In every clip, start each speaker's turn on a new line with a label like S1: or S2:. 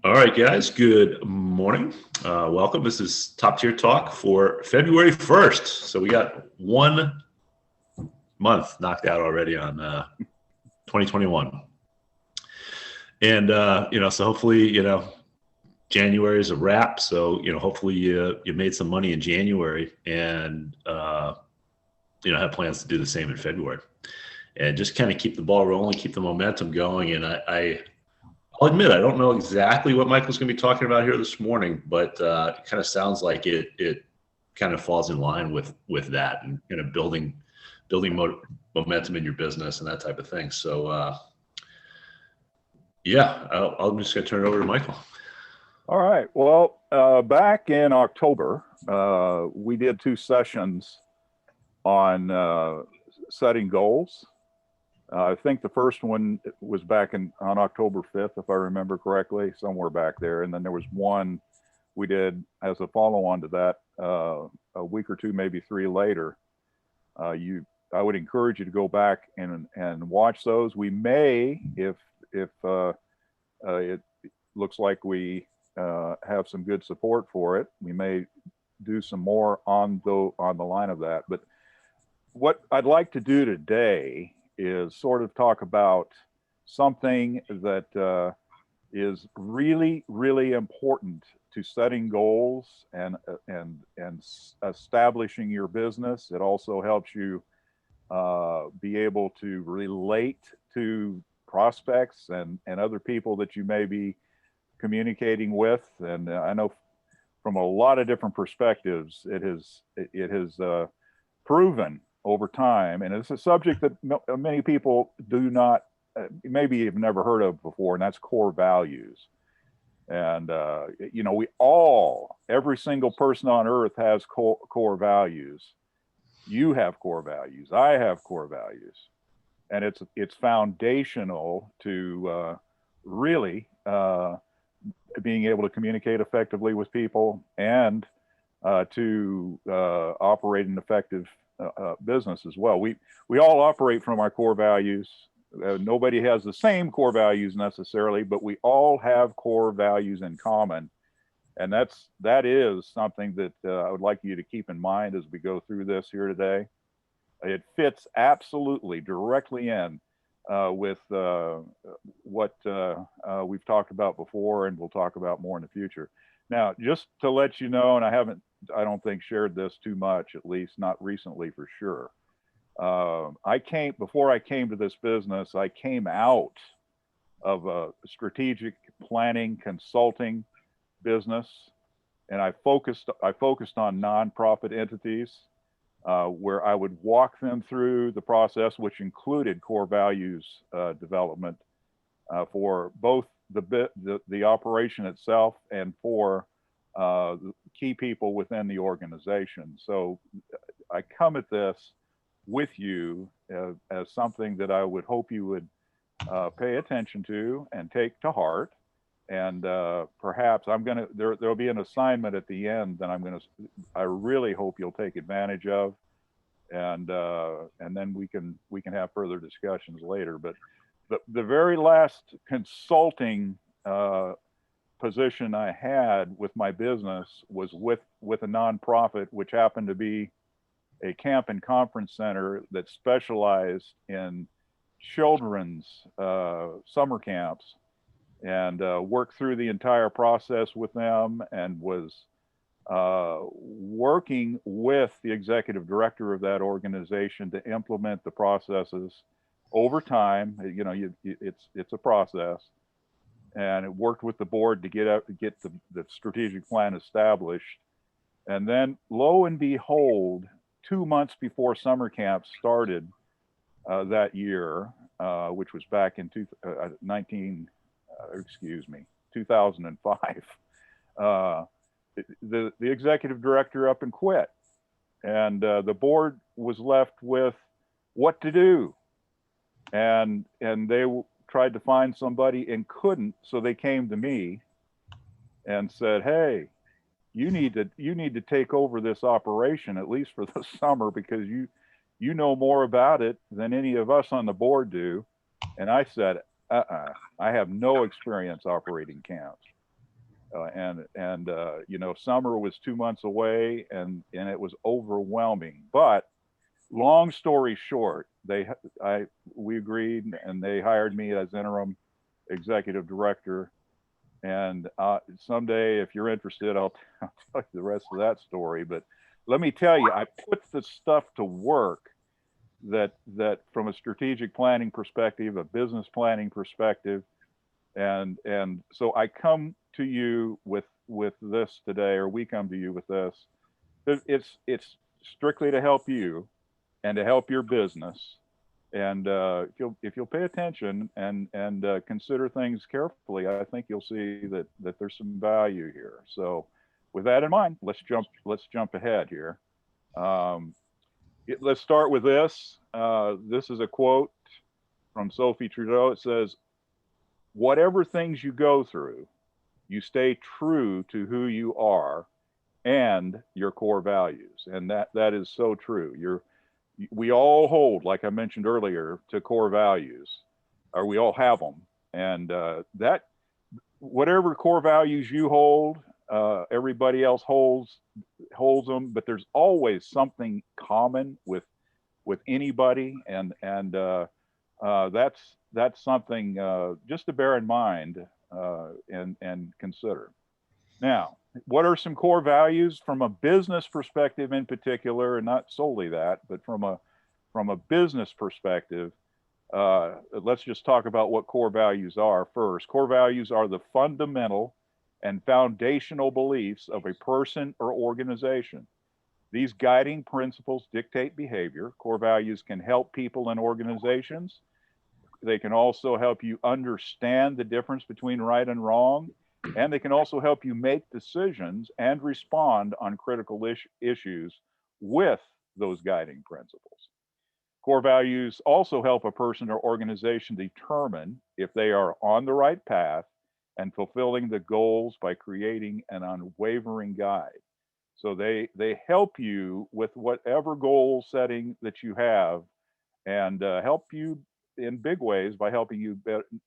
S1: All right, guys. Good morning. Welcome. This is Top Tier Talk for February 1st. So we got 1 month knocked out already on 2021, and so hopefully, January is a wrap. So hopefully you made some money in January, and have plans to do the same in February, and just kind of keep the ball rolling, keep the momentum going. And I'll admit, I don't know exactly what Michael's going to be talking about here this morning, but it kind of sounds like it kind of falls in line with that, and kind of building momentum in your business and that type of thing. So yeah, I'm just going to turn it over to Michael.
S2: All right. Well, back in October, we did 2 sessions on setting goals. I think the first one was back on October 5th, if I remember correctly, somewhere back there. And then there was one we did as a follow-on to that a week or two, maybe 3 later. I would encourage you to go back and watch those. We may, if it looks like we have some good support for it, we may do some more on the line of that. But what I'd like to do today is sort of talk about something that is really, really important to setting goals and establishing your business. It also helps you be able to relate to prospects and other people that you may be communicating with. And I know from a lot of different perspectives, it has proven over time, and it's a subject that many people do not, maybe have never heard of before, and that's core values. And every single person on earth has core values. You have core values. I have core values, and it's foundational to really being able to communicate effectively with people and to operate an effective business as well. We all operate from our core values. Nobody has the same core values necessarily, but we all have core values in common, and that is something that I would like you to keep in mind as we go through this here today. It fits absolutely directly in with what we've talked about before, and we'll talk about more in the future. Now, just to let you know, and I don't think shared this too much, at least not recently for sure. Before I came to this business, I came out of a strategic planning consulting business, and I focused on nonprofit entities where I would walk them through the process, which included core values development for both the operation itself and for key people within the organization. So I come at this with you as something that I would hope you would pay attention to and take to heart. And perhaps there'll be an assignment at the end that I really hope you'll take advantage of, and then we can have further discussions later. But the very last consulting position I had with my business was with a nonprofit, which happened to be a camp and conference center that specialized in children's summer camps, and worked through the entire process with them, and was working with the executive director of that organization to implement the processes over time. It's a process, and it worked with the board to get the strategic plan established. And then, lo and behold, 2 months before summer camp started that year, which was back in 2005, the executive director up and quit, and the board was left with what to do, and they tried to find somebody and couldn't, so they came to me and said, "Hey, you need to take over this operation, at least for the summer, because you know more about it than any of us on the board do." And I said, I have no experience operating camps. Summer was 2 months away, and it was overwhelming. But long story short, we agreed, and they hired me as interim executive director. And someday, if you're interested, I'll tell you the rest of that story. But let me tell you, I put the stuff to work that from a strategic planning perspective, a business planning perspective, and so I come to you with this today, or we come to you with this. It's strictly to help you and to help your business. And if you'll pay attention and consider things carefully, I think you'll see that there's some value here. So, with that in mind, let's jump ahead here. Let's start with this. This is a quote from Sophie Trudeau. It says, "Whatever things you go through, you stay true to who you are and your core values." And that is so true. We all hold, like I mentioned earlier, to core values, or we all have them. And that, whatever core values you hold, everybody else holds them. But there's always something common with anybody, and that's something just to bear in mind and consider. Now, what are some core values from a business perspective in particular, and not solely that, but from a business perspective? Let's just talk about what core values are first. Core values are the fundamental and foundational beliefs of a person or organization. These guiding principles dictate behavior. Core values can help people and organizations. They can also help you understand the difference between right and wrong. And they can also help you make decisions and respond on critical issues with those guiding principles. Core values also help a person or organization determine if they are on the right path and fulfilling the goals by creating an unwavering guide. So they help you with whatever goal setting that you have, and help you in big ways by helping you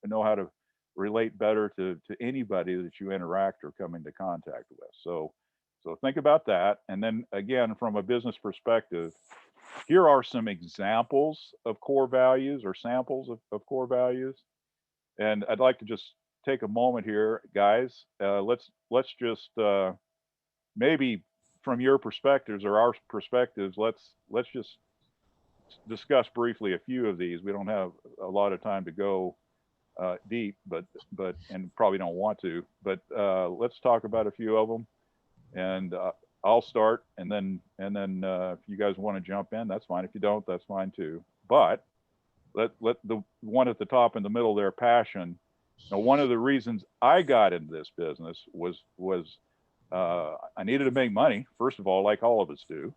S2: know how to relate better to anybody that you interact or come into contact with. So think about that. And then again, from a business perspective, here are some examples of core values, or samples of core values. And I'd like to just take a moment here, guys. Let's just maybe from your perspectives or our perspectives, let's just discuss briefly a few of these. We don't have a lot of time to go deep, but and probably don't want to. But let's talk about a few of them, and I'll start, and then if you guys want to jump in, that's fine. If you don't, that's fine too. But let the one at the top in the middle there, passion. Now, one of the reasons I got into this business was I needed to make money, first of all, like all of us do,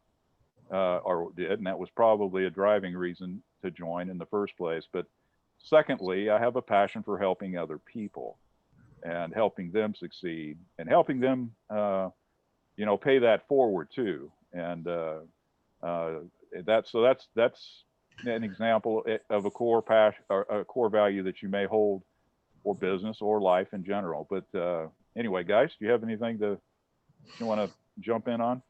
S2: or did, and that was probably a driving reason to join in the first place. But secondly, I have a passion for helping other people and helping them succeed and helping them, pay that forward too. And that's an example of a core passion or a core value that you may hold for business or life in general. But anyway, guys, do you have anything you want to jump in on?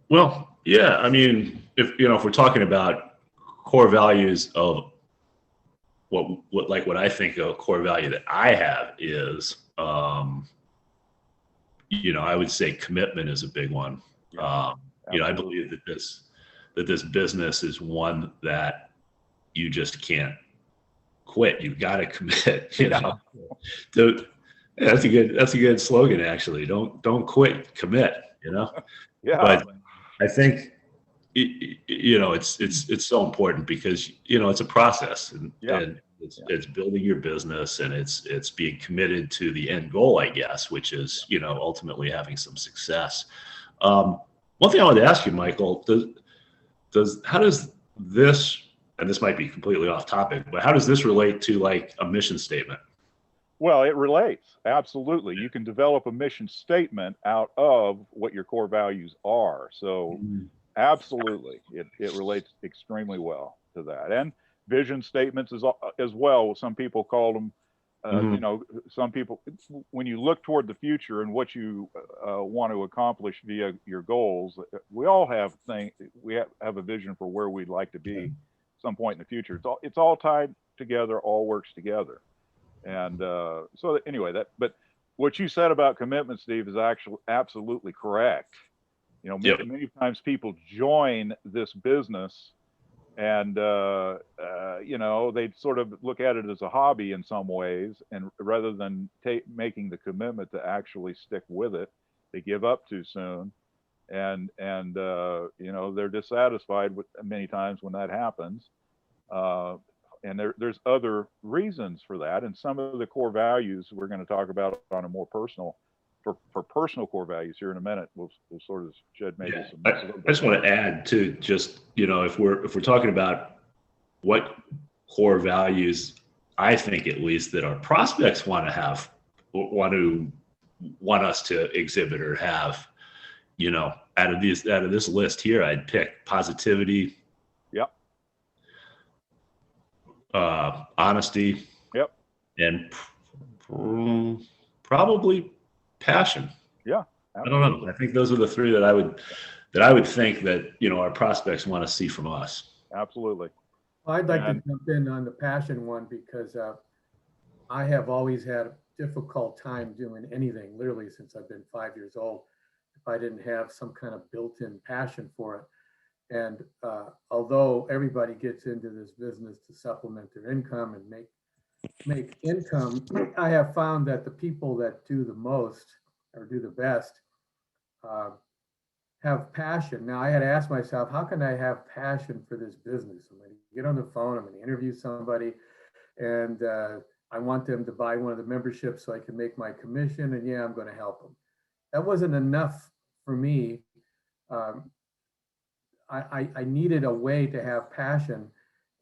S1: Well, yeah. I mean, if we're talking about core values of what I think a core value that I have is, I would say commitment is a big one.
S2: Yeah,
S1: I believe that this business is one that you just can't quit. You've got to commit. That's a good slogan, actually. Don't quit, commit.
S2: Yeah.
S1: But I think it's so important because it's a process, and it's building your business, and it's being committed to the end goal, I guess, which is ultimately having some success. One thing I wanted to ask you, Michael, how does this, and this might be completely off topic, but how does this relate to like a mission statement?
S2: Well, it relates. Absolutely. You can develop a mission statement out of what your core values are. So absolutely, it relates extremely well to that. And vision statements as well. Some people call them
S1: Mhm.
S2: some people, when you look toward the future and what you want to accomplish via your goals, we all have have a vision for where we'd like to be some point in the future. It's all tied together, all works together. And so anyway, but what you said about commitment, Steve, is actually absolutely correct.
S1: Yep.
S2: Many times people join this business and they sort of look at it as a hobby in some ways, and rather than making the commitment to actually stick with it, they give up too soon, and they're dissatisfied with many times when that happens. And there's other reasons for that, and some of the core values we're going to talk about on a more personal for personal core values here in a minute. We'll sort of shed maybe
S1: Yeah.
S2: some.
S1: I just want to add to just, if we're talking about what core values, I think at least that our prospects want us to exhibit or have, out of this list here, I'd pick positivity.
S2: Yep.
S1: Honesty.
S2: Yep.
S1: And probably passion.
S2: Yeah.
S1: Absolutely. I don't know. I think those are the three that I would think that, our prospects want to see from us.
S2: Absolutely.
S3: I'd like to jump in on the passion one, because I have always had a difficult time doing anything, literally since I've been 5 years old, if I didn't have some kind of built-in passion for it. And although everybody gets into this business to supplement their income and make income, I have found that the people that do the most or do the best have passion. Now, I had to ask myself, how can I have passion for this business? I'm going to get on the phone, I'm going to interview somebody, and I want them to buy one of the memberships so I can make my commission, and yeah, I'm going to help them. That wasn't enough for me. I needed a way to have passion.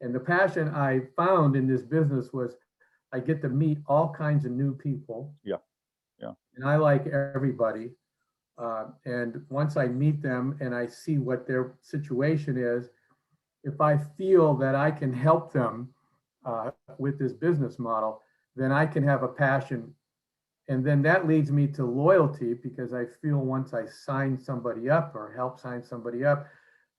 S3: And the passion I found in this business was I get to meet all kinds of new people.
S2: Yeah. Yeah.
S3: And I like everybody. And once I meet them and I see what their situation is, if I feel that I can help them with this business model, then I can have a passion. And then that leads me to loyalty, because I feel once I sign somebody up or help sign somebody up,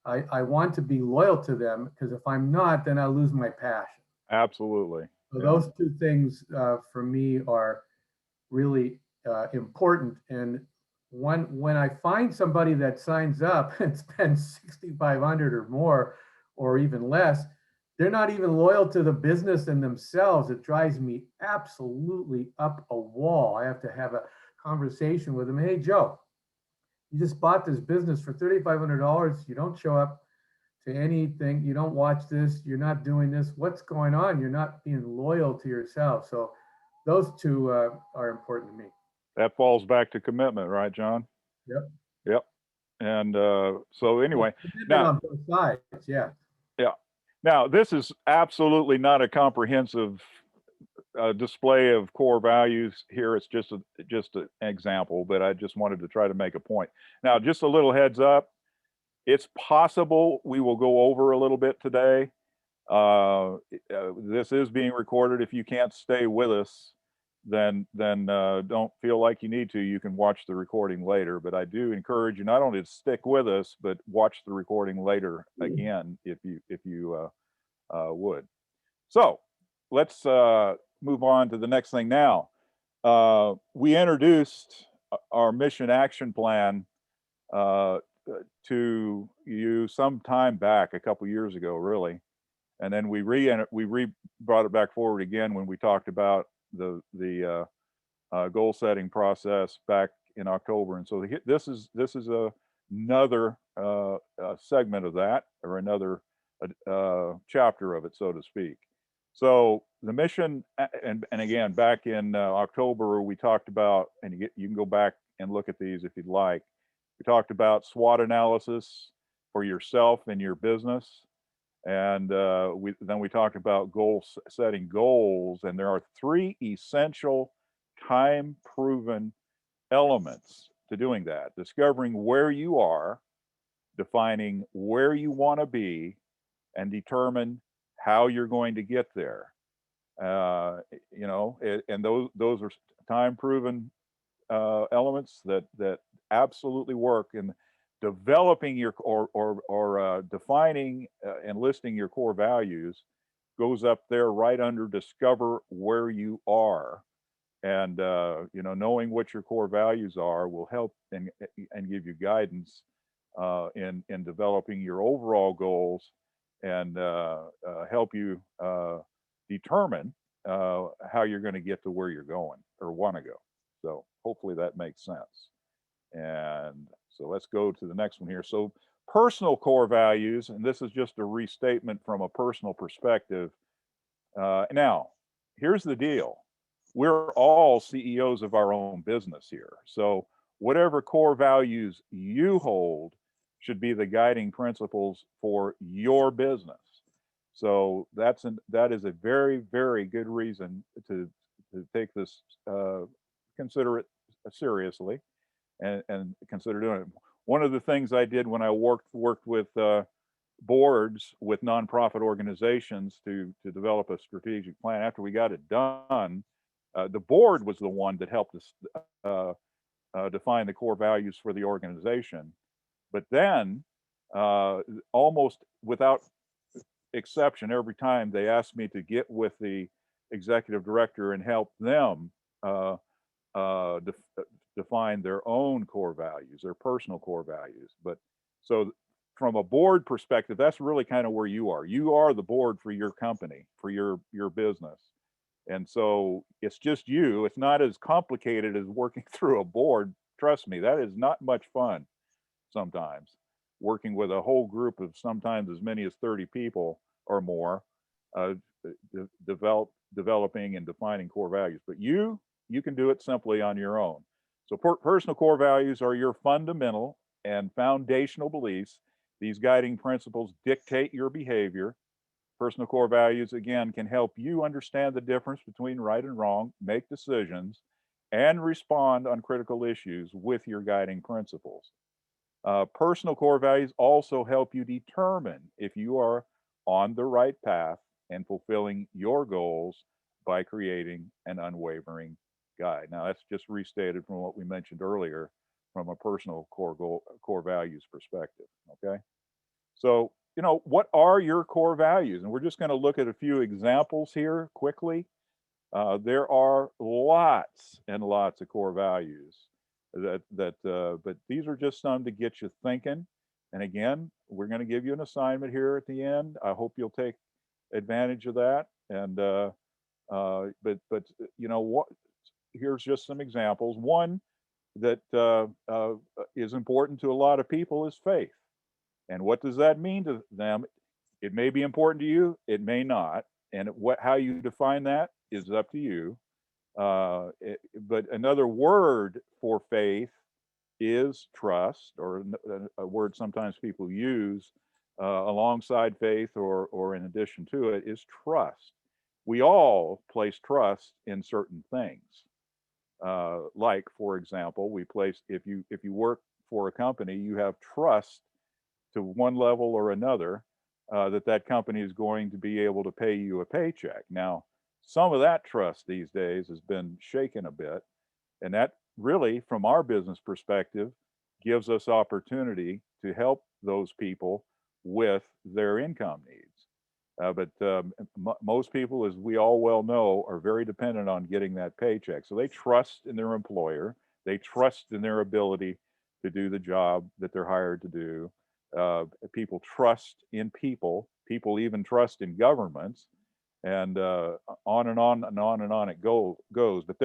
S3: I want to be loyal to them, because if I'm not, then I lose my passion.
S2: Absolutely.
S3: So those two things for me are really important. And when I find somebody that signs up and spends $6,500 or more, or even less, they're not even loyal to the business and themselves. It drives me absolutely up a wall. I have to have a conversation with them. Hey, Joe, you just bought this business for $3,500. You don't show up to anything. You don't watch this. You're not doing this. What's going on? You're not being loyal to yourself. So those two are important to me.
S2: That falls back to commitment, right, John?
S3: Yep.
S2: Yep. And so anyway,
S3: now on both sides, yeah.
S2: Yeah. Now, this is absolutely not a comprehensive display of core values here. It's just an example, but I just wanted to try to make a point. Now, just a little heads up. It's possible we will go over a little bit today. This is being recorded. If you can't stay with us, then don't feel like you need to. You can watch the recording later. But I do encourage you not only to stick with us, but watch the recording later again if you would. So let's move on to the next thing now. We introduced our mission action plan to you some time back, a couple years ago, really, and then we brought it back forward again when we talked about the goal setting process back in October. And so this is another segment of that, or another chapter of it, so to speak. So the mission, and again, back in October, we talked about, and you can go back and look at these if you'd like. We talked about SWOT analysis for yourself and your business. And then we talked about setting goals, and there are 3 essential time-proven elements to doing that: discovering where you are, defining where you want to be, and determine how you're going to get there. You know, and those are time proven elements that absolutely work. And developing your or defining and listing your core values goes up there right under discover where you are. And you know, knowing what your core values are will help and give you guidance in developing your overall goals, and help you determine how you're going to get to where you're going or want to go. So hopefully that makes sense. And so let's go to the next one here. So personal core values, and this is just a restatement from a personal perspective. Now, here's the deal. We're all CEOs of our own business here. So whatever core values you hold should be the guiding principles for your business. So that is a very, very good reason to take this, consider it seriously, and consider doing it. One of the things I did when I worked with boards with nonprofit organizations to develop a strategic plan, after we got it done, the board was the one that helped us define the core values for the organization. But then, almost without exception, every time they asked me to get with the executive director and help them define their own core values, their personal core values. But so from a board perspective, that's really kind of where you are. You are the board for your company, for your business. And so it's just you. It's not as complicated as working through a board. Trust me, that is not much fun sometimes. Working with a whole group of sometimes as many as 30 people or more, developing and defining core values. But you can do it simply on your own. So personal core values are your fundamental and foundational beliefs. These guiding principles dictate your behavior. Personal core values, again, can help you understand the difference between right and wrong, make decisions, and respond on critical issues with your guiding principles. Personal core values also help you determine if you are on the right path and fulfilling your goals by creating an unwavering guide. Now, that's just restated from what we mentioned earlier from a personal core values perspective. Okay. So, you know, what are your core values? And we're just going to look at a few examples here quickly. There are lots and lots of core values but these are just some to get you thinking. And again, we're going to give you an assignment here at the end. I hope you'll take advantage of that. And but you know what? Here's just some examples. One that is important to a lot of people is faith. And what does that mean to them? It may be important to you, it may not. And how you define that is up to you. But another word for faith is trust, or a word sometimes people use alongside faith or in addition to it is trust. We all place trust in certain things. Like, for example, if you work for a company, you have trust to one level or another that company is going to be able to pay you a paycheck. Now, some of that trust these days has been shaken a bit, and that really, from our business perspective, gives us opportunity to help those people with their income needs. But most people, as we all well know, are very dependent on getting that paycheck. So they trust in their employer. They trust in their ability to do the job that they're hired to do. People trust in people. People even trust in governments. And on and on and on and on it goes. But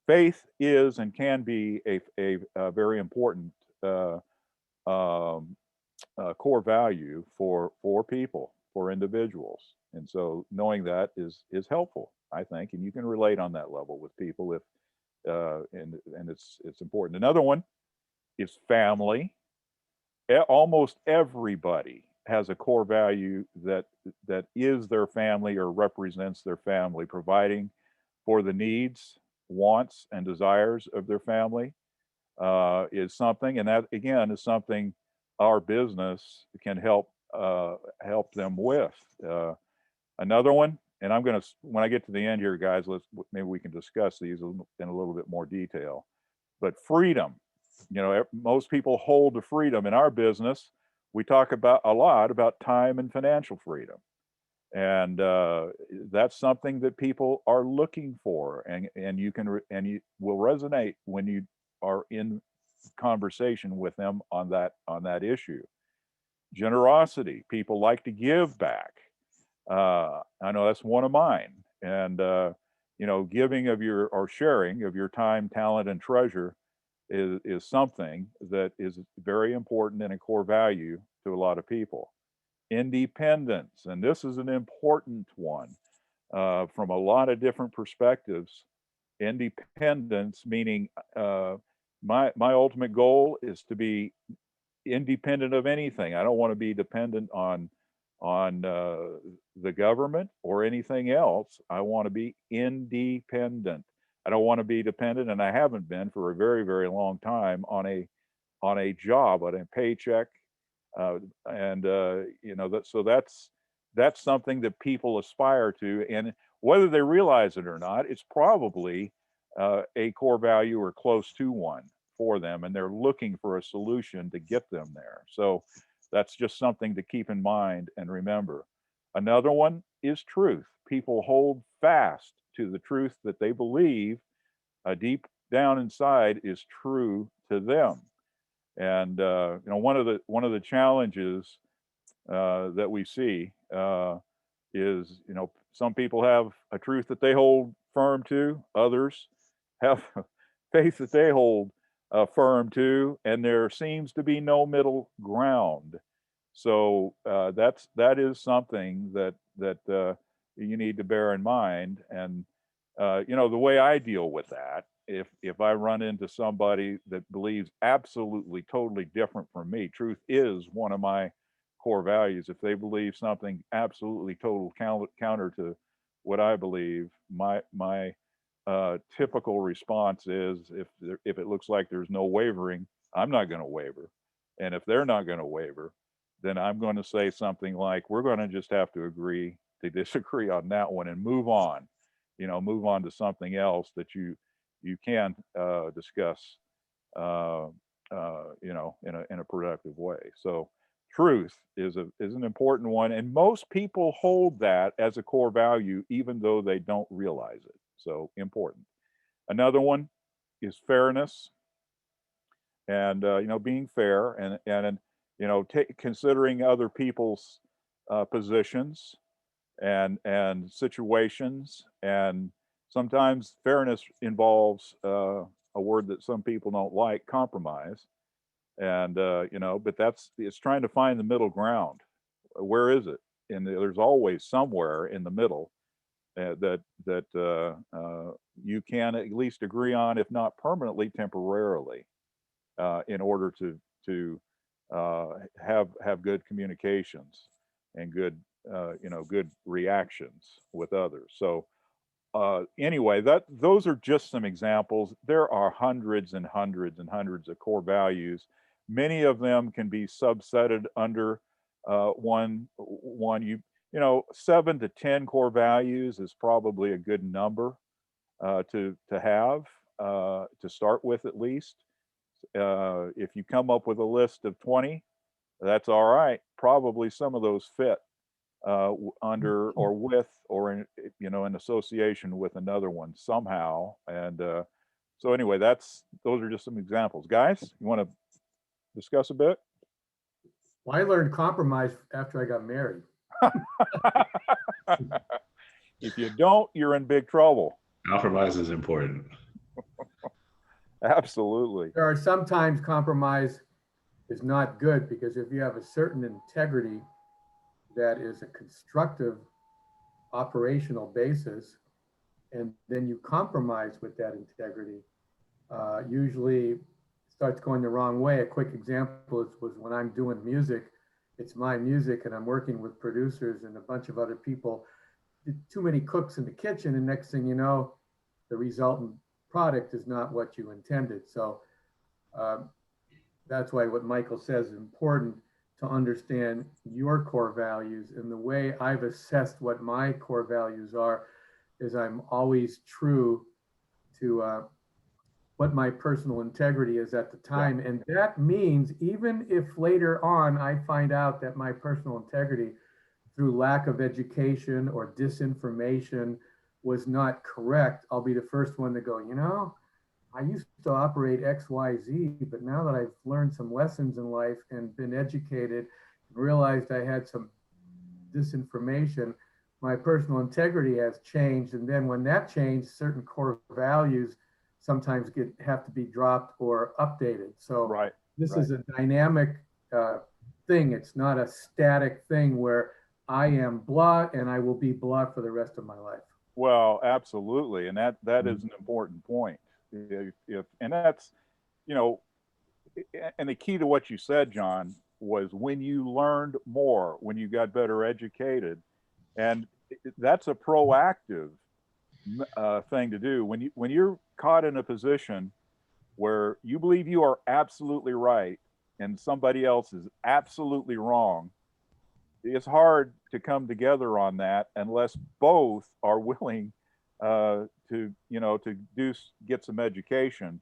S2: faith is and can be a very important core value for people, for individuals. And so knowing that is helpful, I think, and you can relate on that level with people if and it's important. Another one is family. Almost everybody has a core value that is their family or represents their family, providing for the needs, wants, and desires of their family is something, and that again is something our business can help them with. Another one and I'm going to, when I get to the end here, guys, maybe we can discuss these in a little bit more detail. But freedom, you know, most people hold the freedom in our business. We talk about a lot about time and financial freedom. And that's something that people are looking for, and you can and you will resonate when you are in conversation with them on that issue. Generosity, people like to give back. I know that's one of mine, and you know, giving of your or sharing of your time, talent, and treasure is something that is very important and a core value to a lot of people. Independence, and this is an important one from a lot of different perspectives. Independence, meaning my ultimate goal is to be independent of anything. I don't want to be dependent on the government or anything else. I want to be independent. I don't want to be dependent, and I haven't been for a very, very long time on a job, on a paycheck, and you know, that's something that people aspire to, and whether they realize it or not, it's probably a core value or close to one for them, and they're looking for a solution to get them there. So that's just something to keep in mind and remember. Another one is truth. People hold fast to the truth that they believe deep down inside is true to them. And you know, one of the challenges that we see is, you know, some people have a truth that they hold firm to, others have faith that they hold firm to, and there seems to be no middle ground. So that is something that you need to bear in mind. And you know, the way I deal with that, if I run into somebody that believes absolutely totally different from me, truth is one of my core values. If they believe something absolutely total counter to what I believe, my typical response is, if it looks like there's no wavering, I'm not going to waver. And if they're not going to waver, then I'm going to say something like, we're going to just have to agree to disagree on that one and move on. You know, move on to something else that you can discuss, you know, in a productive way. So truth is an important one, and most people hold that as a core value, even though they don't realize it. So important. Another one is fairness, and you know, being fair, and you know, considering other people's positions and situations. And sometimes fairness involves a word that some people don't like, compromise. And you know, but it's trying to find the middle ground. Where is it? And there's always somewhere in the middle that you can at least agree on, if not permanently, temporarily, in order to have good communications and good you know, good reactions with others. So anyway, those are just some examples. There are hundreds and hundreds and hundreds of core values. Many of them can be subsetted under one. You know, 7 to 10 core values is probably a good number to have to start with, at least. If you come up with a list of 20, that's all right. Probably some of those fit under or with or in, you know, in association with another one somehow. And so anyway, those are just some examples. Guys, you want to discuss a bit?
S3: Well, I learned compromise after I got married.
S2: If you don't, you're in big trouble.
S1: Compromise is important.
S2: Absolutely.
S3: There are sometimes compromise is not good, because if you have a certain integrity that is a constructive operational basis, and then you compromise with that integrity, usually starts going the wrong way. A quick example was when I'm doing music, it's my music and I'm working with producers and a bunch of other people. Too many cooks in the kitchen, and next thing you know, the resultant product is not what you intended. So that's why what Michael says is important. to understand your core values. And the way I've assessed what my core values are is I'm always true to what my personal integrity is at the time. And that means even if later on I find out that my personal integrity through lack of education or disinformation was not correct, I'll be the first one to go, you know, I used to operate XYZ, but now that I've learned some lessons in life and been educated and realized I had some disinformation, my personal integrity has changed. And then when that changed, certain core values sometimes have to be dropped or updated. So this is a dynamic thing. It's not a static thing where I am blah and I will be blah for the rest of my life.
S2: Well, absolutely. And that is an important point. And that's, you know, and the key to what you said, John, was when you learned more, when you got better educated, and that's a proactive thing to do. When you're caught in a position where you believe you are absolutely right and somebody else is absolutely wrong, it's hard to come together on that unless both are willing to get some education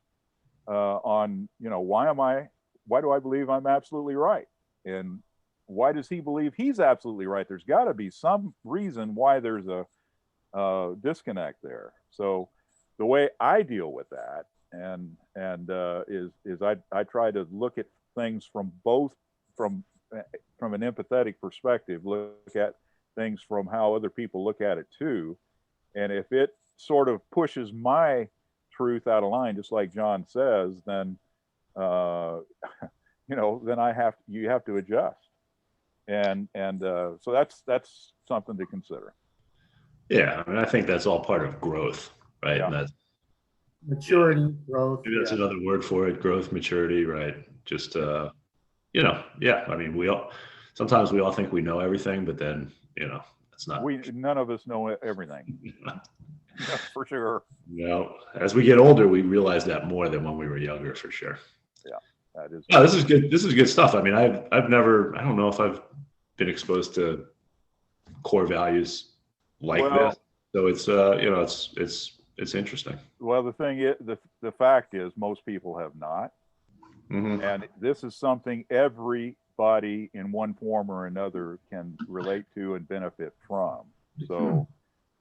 S2: on, you know, why do I believe I'm absolutely right? And why does he believe he's absolutely right? There's got to be some reason why there's a disconnect there. So the way I deal with that is I try to look at things from an empathetic perspective, look at things from how other people look at it too. And if it sort of pushes my truth out of line, just like John says, then then you have to adjust. And so that's something to consider.
S1: Yeah, I mean, I think that's all part of growth, right?
S2: Yeah.
S1: And that's
S3: maturity, growth.
S1: maybe that's another word for it: growth, maturity, right? Just yeah. I mean, sometimes we all think we know everything, but then it's not.
S2: None of us know everything. That's for sure.
S1: As we get older, we realize that more than when we were younger, for sure.
S2: Yeah, that is.
S1: Oh, this is good. This is good stuff. I mean, I don't know if I've been exposed to core values like this. So it's interesting.
S2: Well, the thing is, the fact is, most people have not, and this is something everybody in one form or another can relate to and benefit from. So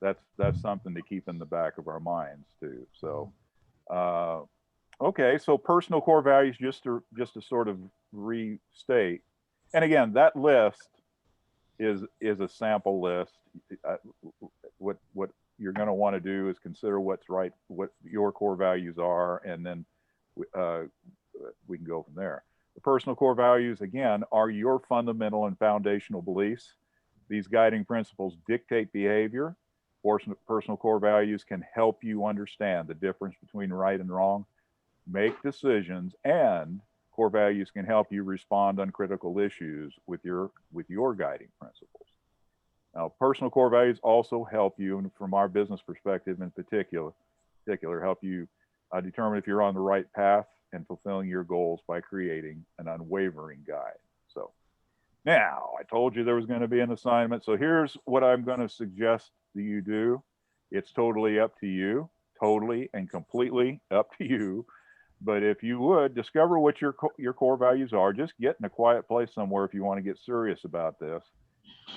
S2: that's something to keep in the back of our minds too. So, okay, so personal core values, just to sort of restate, and again, that list is a sample list. What you're going to want to do is consider what's right, what your core values are, and then we can go from there. The personal core values, again, are your fundamental and foundational beliefs. These guiding principles dictate behavior. Personal core values can help you understand the difference between right and wrong, make decisions, and core values can help you respond on critical issues with your guiding principles. Now, personal core values also help you, and from our business perspective in particular help you determine if you're on the right path and fulfilling your goals by creating an unwavering guide. So now, I told you there was going to be an assignment. So here's what I'm going to suggest that you do. It's totally up to you, totally and completely up to you. But if you would, discover what your core values are. Just get in a quiet place somewhere if you want to get serious about this,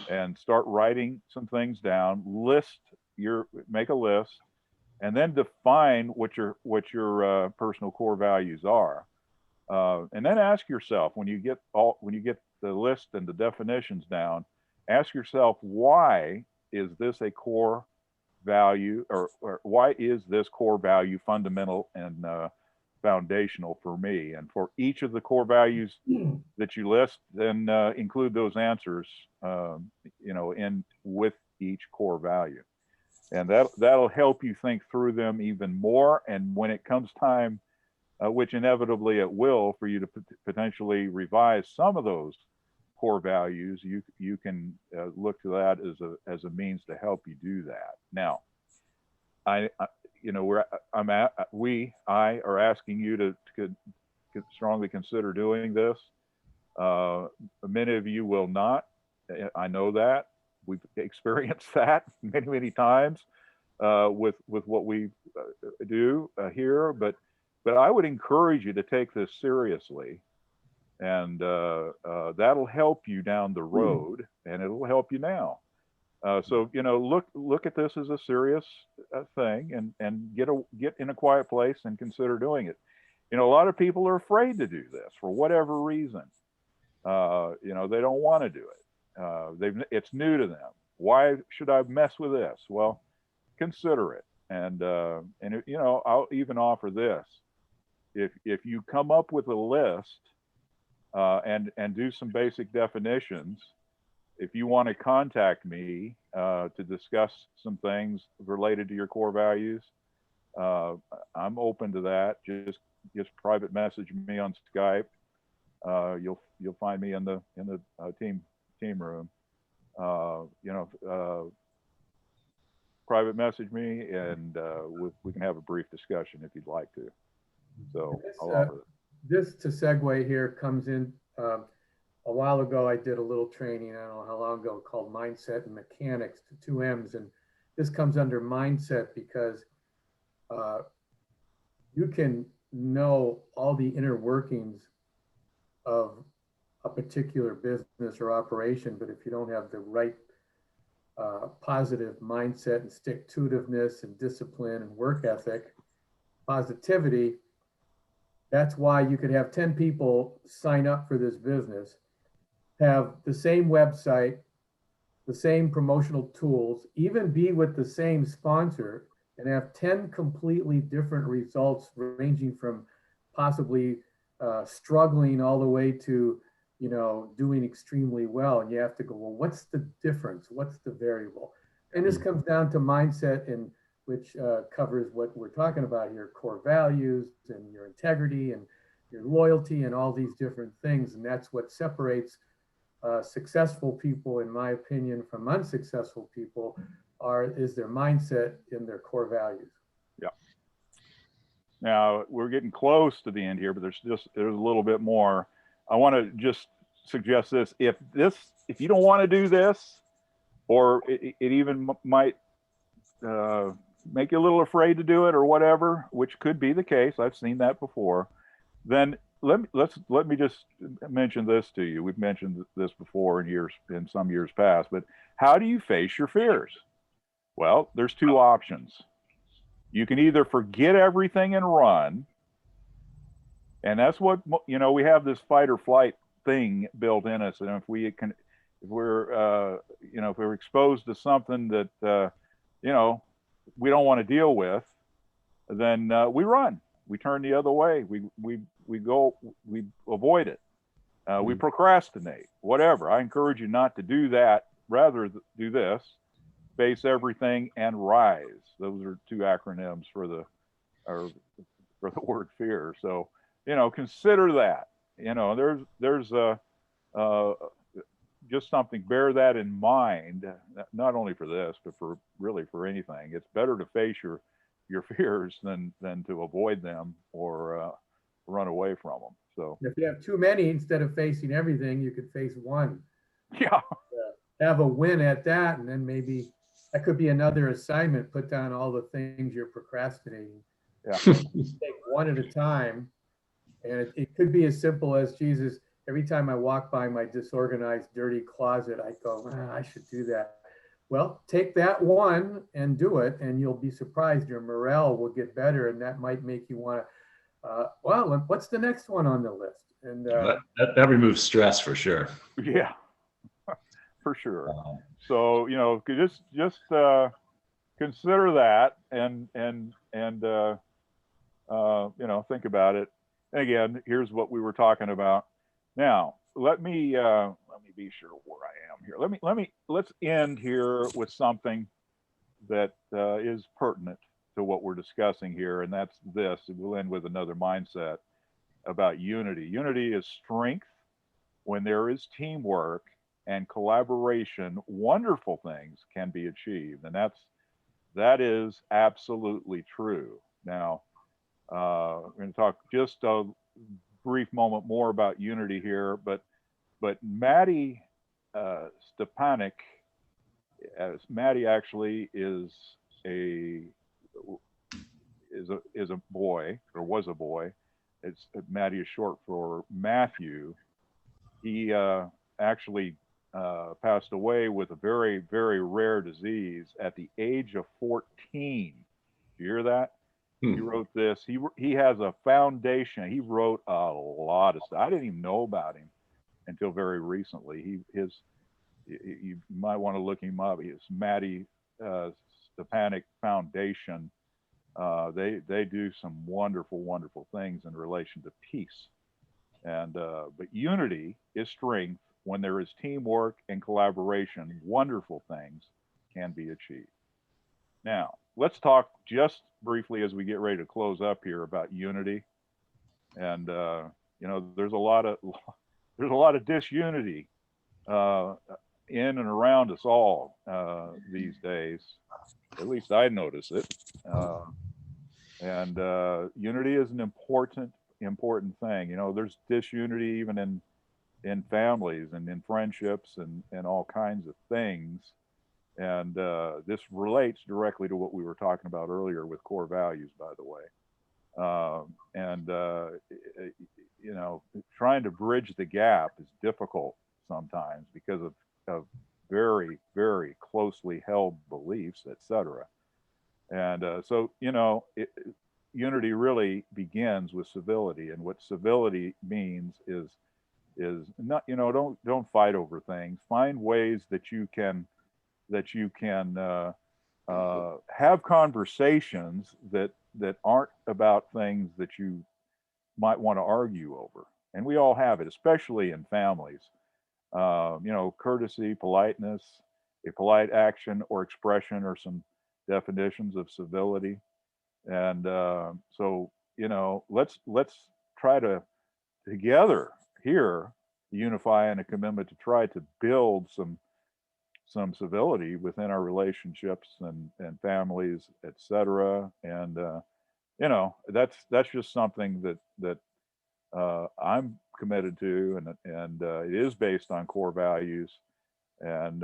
S2: and start writing some things down. Make a list, and then define what your personal core values are. And then ask yourself, when you get the list and the definitions down, ask yourself, why is this a core value, or why is this core value fundamental and foundational for me? And for each of the core values that you list, then include those answers in with each core value, and that'll help you think through them even more. And when it comes time, which inevitably it will, for you to potentially revise some of those core values, you can look to that as a means to help you do that. Now, I are asking you to strongly consider doing this. Many of you will not. I know that. We've experienced that many, many times with what we do here. But I would encourage you to take this seriously, and that'll help you down the road, and it'll help you now. So look at this as a serious thing, and get in a quiet place and consider doing it. A lot of people are afraid to do this for whatever reason. They don't want to do it. It's new to them. Why should I mess with this? Well, consider it. And I'll even offer this. If you come up with a list and do some basic definitions, if you want to contact me to discuss some things related to your core values, I'm open to that. Just private message me on Skype. You'll find me in the team room. Private message me, and we can have a brief discussion if you'd like to. So I'll offer
S3: this to segue here comes in. A while ago, I did a little training, I don't know how long ago, called Mindset and Mechanics, to 2 M's. And this comes under mindset because you can know all the inner workings of a particular business or operation, but if you don't have the right positive mindset and stick-to-itiveness and discipline and work ethic, positivity, that's why you could have 10 people sign up for this business, have the same website, the same promotional tools, even be with the same sponsor, and have 10 completely different results, ranging from possibly struggling all the way to doing extremely well. And you have to go, well, what's the difference? What's the variable? And this comes down to mindset, and which covers what we're talking about here: core values and your integrity and your loyalty and all these different things. And that's what separates successful people, in my opinion, from unsuccessful people is their mindset and their core values.
S2: Yeah. Now we're getting close to the end here, but there's a little bit more. I want to just suggest this: if you don't want to do this, or it even might make you a little afraid to do it, or whatever, which could be the case. I've seen that before. Then let me just mention this to you. We've mentioned this before in some years past, but how do you face your fears? Well, there's 2 options. You can either forget everything and run, and that's what we have, this fight or flight thing built in us, and if we're exposed to something that we don't want to deal with, then we run. We turn the other way. We avoid it. We procrastinate, whatever. I encourage you not to do that. Rather do this: face everything and rise. Those are 2 acronyms for the word fear. So, consider that. There's just something. Bear that in mind, not only for this, but for anything. It's better to face your fears than to avoid them or run away from them. So
S3: if you have too many, instead of facing everything, you could face one.
S2: Yeah.
S3: Have a win at that, and then maybe that could be another assignment. Put down all the things you're procrastinating.
S2: Yeah.
S3: Take one at a time, and it could be as simple as, Jesus, every time I walk by my disorganized, dirty closet, I go, I should do that. Well, take that one and do it, and you'll be surprised. Your morale will get better, and that might make you want to, what's the next one on the list? And
S1: that removes stress for sure.
S2: Yeah, for sure. So just consider that, and think about it. And again, here's what we were talking about. Now, let me be sure where I am here. Let's end here with something that is pertinent to what we're discussing here, and that's this. We'll end with another mindset about unity. Unity is strength. When there is teamwork and collaboration, wonderful things can be achieved, and that is absolutely true. Now, we're going to talk just a brief moment more about unity here, but but Maddie Stepanek, Maddie actually a is a boy, or was a boy. It's Maddie is short for Matthew. He actually passed away with a very, very rare disease at the age of 14. You hear that? He wrote this. He has a foundation. He wrote a lot of stuff. I didn't even know about him until very recently. You might want to look him up. It's Maddie Stepanek Foundation. They do some wonderful, wonderful things in relation to peace. And but unity is strength. When there is teamwork and collaboration, wonderful things can be achieved. Now, let's talk just briefly as we get ready to close up here about unity. And there's a lot of disunity in and around us all these days. At least I notice it. And unity is an important thing. There's disunity even in families and in friendships and all kinds of things. And this relates directly to what we were talking about earlier with core values, by the way. Trying to bridge the gap is difficult sometimes because of very, very closely held beliefs, etc. And unity really begins with civility. And what civility means is not, don't fight over things. Find ways that you can have conversations that aren't about things that you might want to argue over. And we all have it, especially in families. Courtesy, politeness, a polite action or expression are some definitions of civility. And let's try to together here unify in a commitment to try to build some civility within our relationships and families, etc. And that's just something that I'm committed to, and it is based on core values. And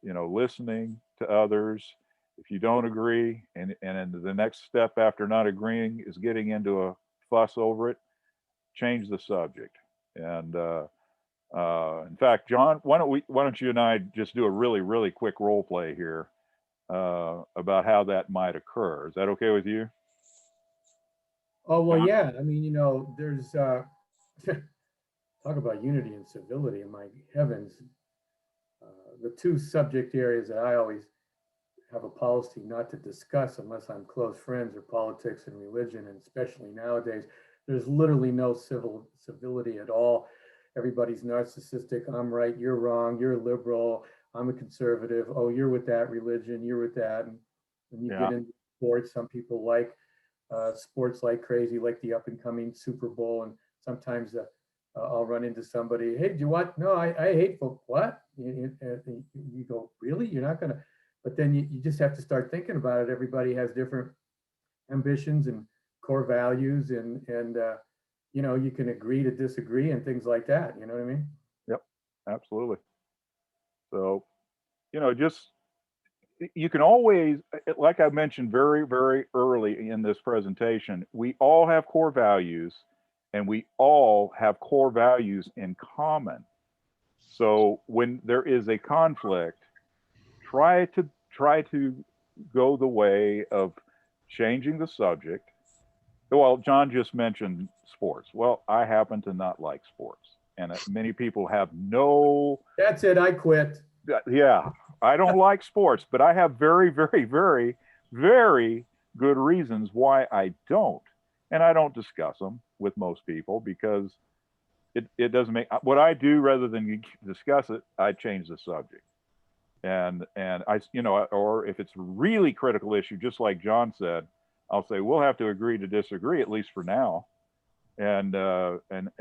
S2: listening to others. If you don't agree, and the next step after not agreeing is getting into a fuss over it, change the subject. And in fact, John, why don't you and I just do a really, really quick role play here about how that might occur? Is that okay with you?
S3: Oh, well, yeah. I mean, there's talk about unity and civility, and my heavens, the two subject areas that I always have a policy not to discuss unless I'm close friends are politics and religion, and especially nowadays, there's literally no civility at all. Everybody's narcissistic. I'm right, you're wrong, you're a liberal, I'm a conservative. Oh, you're with that religion, you're with that. And when you get into sports, some people like sports like crazy, like the up and coming Super Bowl. And sometimes I'll run into somebody, hey, do you want? No, I hate football. What? You go, really? You're not going to? But then you just have to start thinking about it. Everybody has different ambitions and core values, and you can agree to disagree and things like that. You know what I mean?
S2: Yep, absolutely. So, just you can always, like I mentioned very, very early in this presentation, we all have core values, and we all have core values in common. So when there is a conflict, try to go the way of changing the subject. Well, John just mentioned sports. Well, I happen to not like sports, and many people have no.
S3: That's it. I quit.
S2: Yeah, I don't like sports, but I have very, very, very, very good reasons why I don't, and I don't discuss them with most people because it doesn't make what I do. Rather than discuss it, I change the subject. And I, or if it's a really critical issue, just like John said, I'll say we'll have to agree to disagree, at least for now, and then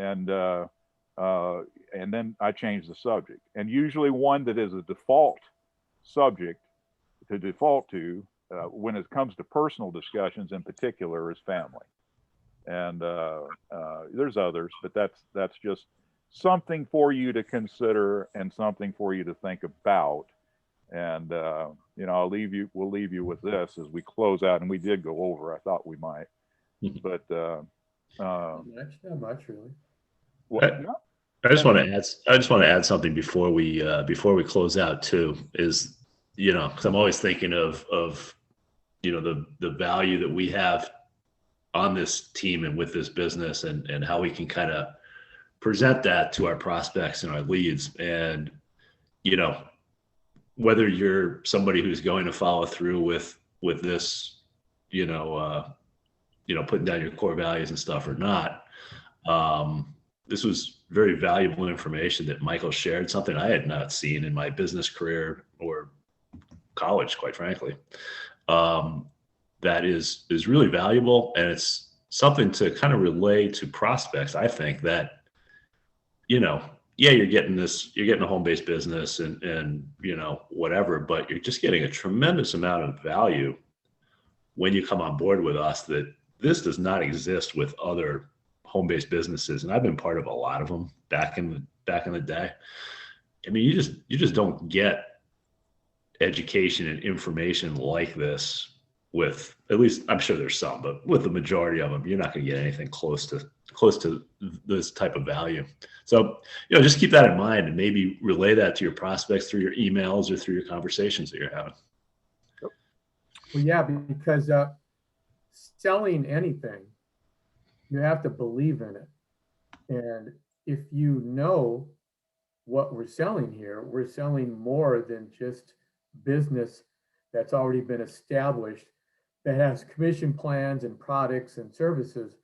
S2: I change the subject. And usually one that is a default subject to default to when it comes to personal discussions in particular is family. And there's others, but that's just something for you to consider and something for you to think about. And, you know, we'll leave you with this as we close out, and we did go over, I thought we might, but,
S3: Not much really.
S2: what,
S1: I just want to add something before we close out too, is, you know, because I'm always thinking of you know, the value that we have on this team and with this business, and how we can kind of present that to our prospects and our leads. And, you know, whether you're somebody who's going to follow through with this, you know, putting down your core values and stuff or not, this was very valuable information that Michael shared, something I had not seen in my business career or college, quite frankly. That is really valuable, and it's something to kind of relay to prospects. I think that, you know, yeah, you're getting a home-based business and, you know, whatever, but you're just getting a tremendous amount of value when you come on board with us, that this does not exist with other home-based businesses. And I've been part of a lot of them back in the day. I mean, you just don't get education and information like this with, at least I'm sure there's some, but with the majority of them, you're not going to get anything close to this type of value. So, you know, just keep that in mind and maybe relay that to your prospects through your emails or through your conversations that you're having.
S3: Well, yeah, because selling anything, you have to believe in it. And if you know what we're selling here, we're selling more than just business that's already been established, that has commission plans and products and services.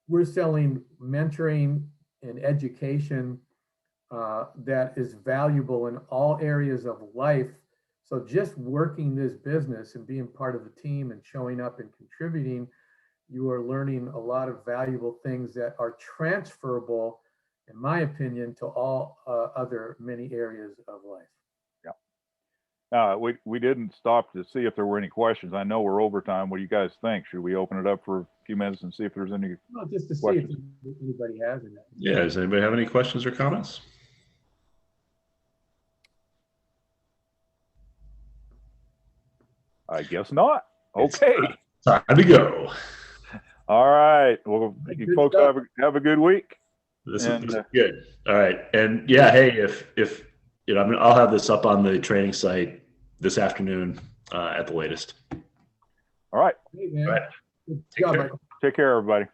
S3: We're selling mentoring and education that is valuable in all areas of life. So just working this business and being part of the team and showing up and contributing, you are learning a lot of valuable things that are transferable, in my opinion, to all other many areas of life.
S2: We didn't stop to see if there were any questions. I know we're overtime. What do you guys think? Should we open it up for a few minutes and see if there's any?
S3: Well, just to see
S2: questions?
S3: if anybody has any.
S1: Yeah. Does anybody have any questions or comments?
S2: I guess not. Okay.
S1: Time to go.
S2: All right. Well,
S3: Good
S2: you folks
S3: stuff.
S2: have a good week.
S1: This
S2: And,
S1: is good. All right. And yeah, hey, if you know, I'll have this up on the training site this afternoon at the latest.
S2: All right.
S3: Hey, man.
S1: All right.
S3: Good
S1: Take
S3: job,
S1: care.
S3: Michael.
S2: Take care, everybody.